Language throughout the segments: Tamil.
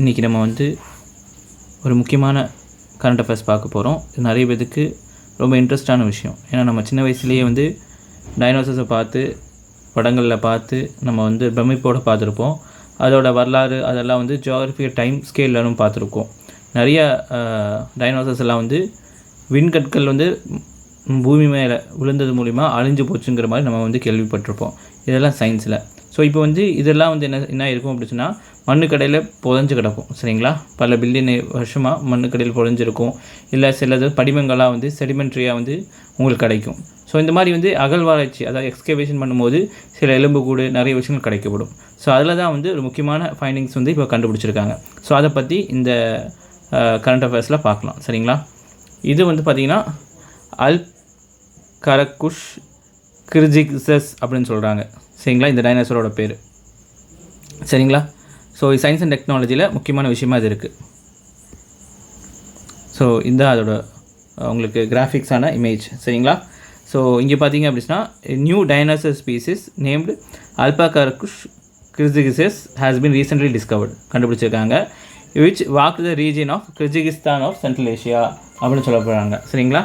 இன்றைக்கி நம்ம வந்து ஒரு முக்கியமான கரண்ட் அஃபேர்ஸ் பார்க்க போகிறோம். இது நிறைய பேருக்கு ரொம்ப இன்ட்ரெஸ்டான விஷயம். ஏன்னா நம்ம சின்ன வயசுலேயே வந்து டைனோசர்ஸை பார்த்து படங்களில் பார்த்து நம்ம வந்து பிரமிப்போடு பார்த்துருப்போம். அதோட வரலாறு அதெல்லாம் வந்து ஜியாகிரஃபி டைம் ஸ்கேல்லனும் பார்த்துருக்கோம். நிறைய டைனோசர்ஸ் எல்லாம் வந்து விண்கற்கள் வந்து பூமி மேலே விழுந்தது மூலிமா அழிஞ்சு போச்சுங்கிற மாதிரி நம்ம வந்து கேள்விப்பட்டிருப்போம். இதெல்லாம் சயின்ஸில். ஸோ இப்போ வந்து இதெல்லாம் வந்து என்ன இருக்கும் அப்படின்னு சொன்னால் மண்ணுக்கடையில் புதஞ்சு கிடக்கும். சரிங்களா? பல பில்லியன் வருஷமாக மண்ணுக்கடையில் புதஞ்சிருக்கும். இல்லை சிலது படிமங்களாக வந்து செடிமெண்ட்ரியாக வந்து உங்களுக்கு கிடைக்கும். ஸோ இந்த மாதிரி வந்து அகழ்வாராய்ச்சி அதாவது எக்ஸ்கவேஷன் பண்ணும்போது சில எலும்புக்கூடு நிறைய விஷயங்கள் கிடைக்கப்படும். ஸோ அதில் தான் வந்து ஒரு முக்கியமான ஃபைண்டிங்ஸ் வந்து இப்போ கண்டுபிடிச்சிருக்காங்க. ஸோ அதை பற்றி இந்த கரண்ட் அஃபேர்ஸில் பார்க்கலாம். சரிங்களா? இது வந்து பார்த்திங்கன்னா அல்கரக்குஷ் கிர்ஜிகிசஸ் அப்படின்னு சொல்கிறாங்க. சரிங்களா? இந்த டைனோசரோட பேர். சரிங்களா? ஸோ சயின்ஸ் அண்ட் டெக்னாலஜியில் முக்கியமான விஷயமா இது இருக்குது. ஸோ இந்த அதோட உங்களுக்கு கிராஃபிக்ஸான இமேஜ். சரிங்களா? ஸோ இங்கே பார்த்தீங்க அப்படின்னா new dinosaur species named Alkarakush kyrgyzicus has been recently discovered கண்டுபிடிச்சிருக்காங்க. Which walk the region of Kyrgyzstan of Central Asia அப்படின்னு சொல்ல போகிறாங்க. சரிங்களா?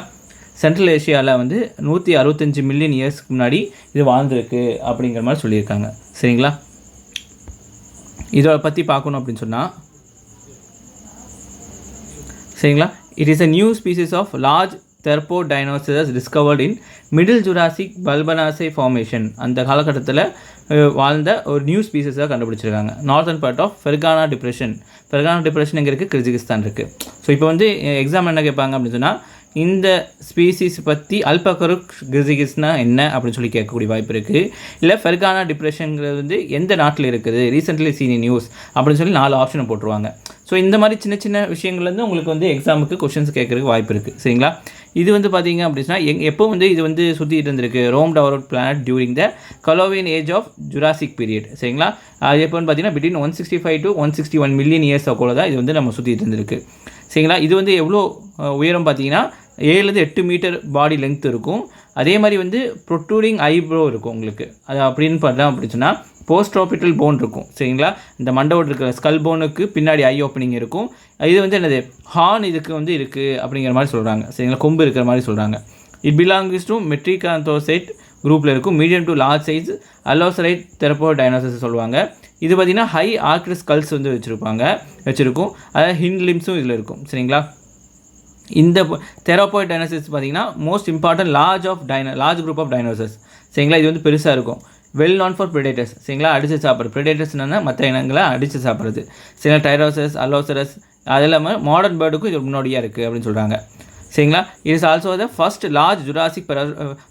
சென்ட்ரல் ஏஷியாவில் வந்து 165 மில்லியன் இயர்ஸ்க்கு முன்னாடி இது வாழ்ந்துருக்கு அப்படிங்கிற மாதிரி சொல்லியிருக்காங்க. சரிங்களா? இதோட பற்றி பார்க்கணும் அப்படின்னு சொன்னால் சரிங்களா, it is a new species of large theropod dinosaurs discovered in middle Jurassic Balabansai formation. அந்த காலகட்டத்தில் வாழ்ந்த ஒரு நியூ ஸ்பீசிஸாக கண்டுபிடிச்சிருக்காங்க. Northern part of Fergana depression. Fergana depression எங்கே இருக்குது? கிர்ஜிகிஸ்தான் இருக்குது. ஸோ இப்போ வந்து எக்ஸாம் என்ன கேட்பாங்க அப்படின்னு சொன்னால் இந்த ஸ்பீசிஸ் பற்றி அல்கரக்குஷ் கிர்ஜிகிஸ்னா என்ன அப்படின்னு சொல்லி கேட்கக்கூடிய வாய்ப்பு இருக்குது. இல்லை ஃபெர்கானா டிப்ரெஷனுங்கிறது வந்து எந்த நாட்டில் இருக்குது, ரீசெண்ட்லி சீனி நியூஸ் அப்படின்னு சொல்லி 4 ஆப்ஷனை போட்டுருவாங்க. ஸோ இந்த மாதிரி சின்ன சின்ன விஷயங்கள்லேருந்து உங்களுக்கு வந்து எக்ஸாமுக்கு கொஷின்ஸ் கேட்குறதுக்கு வாய்ப்பு இருக்குது. சரிங்களா? இது வந்து பார்த்தீங்க அப்படின்னா எப்போ வந்து இது வந்து சுற்றிட்டு இருந்திருக்கு? Roamed our planet during the Callovian age of Jurassic period. சரிங்களா? அது எப்போன்னு பார்த்தீங்கன்னா பிட்வீன் 165 to 161 மில்லியன் இயர்ஸ் கூட தான் இது வந்து நம்ம சுற்றிட்டு இருந்திருக்கு. சரிங்களா? இது வந்து எவ்வளோ உயரம் பார்த்தீங்கன்னா 7-8 மீட்டர் பாடி லென்த் இருக்கும். அதே மாதிரி வந்து ப்ரொட்ரூடிங் ஐப்ரோ இருக்கும் உங்களுக்கு. அது அப்படின்னு பார்த்தா அப்படி சொன்னால் போஸ்ட் ஆர்பிட்டல் போன் இருக்கும். சரிங்களா? இந்த மண்டவோடு இருக்கிற ஸ்கல் போனுக்கு பின்னாடி ஐ ஓப்பனிங் இருக்கும். இது வந்து என்னது ஹார்ன் இதுக்கு வந்து இருக்குது அப்படிங்கிற மாதிரி சொல்கிறாங்க. சரிங்களா? கொம்பு இருக்கிற மாதிரி சொல்கிறாங்க. இட் பிலாங்ஸ் டு மெட்ரிகாந்தோசைட் குரூப்பில் இருக்கும். மீடியம் டு லார்ஜ் சைஸ் அலோசரைட் தெரப்போடைனோசஸ் சொல்லுவாங்க. இது பார்த்திங்கன்னா ஹை ஆர்க்டு ஸ்கல்ஸ் வந்து வச்சுருக்கும். அதாவது ஹிண்ட் லிம்ஸும் இதில் இருக்கும். சரிங்களா? இந்த தெரப்போய்ட் டைனோசர்ஸ் பார்த்திங்கன்னா most important large group of dinosaurs. சரிங்களா? இது வந்து பெருசாக இருக்கும். வெல் நான் ஃபார் ப்ரெடேட்டர்ஸ். சரிங்களா? அடித்து சாப்பிட்றது. ப்ரெடேட்டர்ஸ் என்னென்னா மற்ற இனங்களை அடித்து சாப்பிட்றது. சரிங்களா? டைரோசஸ் அலோசரஸ் அது இல்லாமல் மாடர்ன் பேர்டுக்கும் இது முன்னோடியாக இருக்குது அப்படின்னு சொல்கிறாங்க. சரிங்களா? It is also the first large Jurassic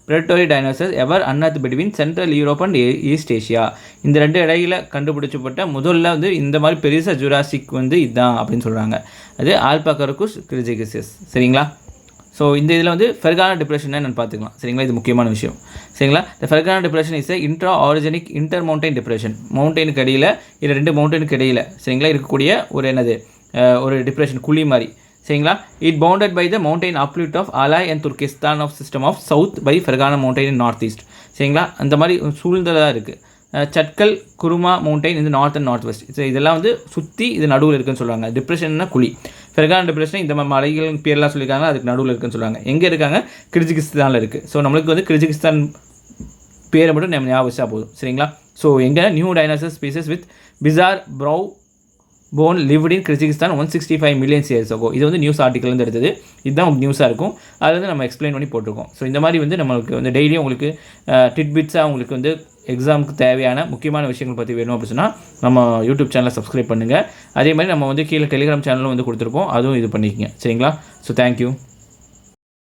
predatory dinosaurs ever unearth between Central Europe and East Asia. இந்த 2 இடையில கண்டுபிடிச்சப்பட்ட முதல்ல வந்து இந்த மாதிரி பெருசாக ஜுராசிக் வந்து இதுதான் அப்படின்னு சொல்கிறாங்க. அது அல்கரக்குஷ் கிர்ஜிகிசஸ். சரிங்களா? ஸோ இந்த இதில் வந்து ஃபெர்கானா டிப்ரெஷன் என்னென்னு பார்த்துக்கலாம். சரிங்களா? இது முக்கியமான விஷயம். சரிங்களா? இந்த Fergana depression is intra orogenic inter mountain depression. மவுண்டனுக்கு இடையில் இல்லை 2 மவுண்டனுக்கு இடையில் சரிங்களா இருக்கக்கூடிய ஒரு டிப்ரெஷன் குழி மாதிரி. சரிங்களா? It bounded by the mountain uplift of Alai and Turkestan of system of south by Fergana mountain in north east. சரிங்களா? அந்த மாதிரி சூழ்ந்ததாக இருக்குது. சட்கல் குருமா மவுண்டைன் இந்த north and north west. So இதெல்லாம் வந்து சுற்றி இது நடுவில் இருக்குன்னு சொல்லுவாங்க. டிப்ரெஷன்னா குழி. ஃபெர்கானா டிப்ரெஷன் இந்த மாதிரி மலைகள் பேர்லாம் சொல்லியிருக்காங்க. அதுக்கு நடுவில் இருக்குன்னு சொல்லுவாங்க. எங்கே இருக்காங்க? கிர்ஜிகிஸ்தானில் இருக்குது. ஸோ நம்மளுக்கு வந்து கிர்ஜிகிஸ்தான் பேரை மட்டும் நம்ம ஞாபகம் போதும். சரிங்களா? ஸோ எங்கே new dinosaur species with bizarre brow bone lived in Kyrgyzstan 165 million years ஆகும். இது வந்து நியூஸ் ஆர்டிக்கல்லேருந்து எடுத்தது. இதுதான் நியூஸாக இருக்கும். அதை வந்து நம்ம எக்ஸ்பிளைன் பண்ணி போட்டிருக்கோம். ஸோ இந்த மாதிரி வந்து நம்மளுக்கு வந்து டெய்லியும் உங்களுக்கு டிட்பிட்ஸாக உங்களுக்கு வந்து எக்ஸாமுக்கு தேவையான முக்கியமான விஷயங்கள் பற்றி வேணும் அப்படின்னு சொன்னால் நம்ம யூடியூப் சேனலை சப்ஸ்கிரைப் பண்ணுங்கள். அதே மாதிரி நம்ம வந்து கீழே டெலிகிராம் சேனலும் வந்து கொடுத்துருப்போம். அதுவும் இது பண்ணிக்கங்க. சரிங்களா? So thank you.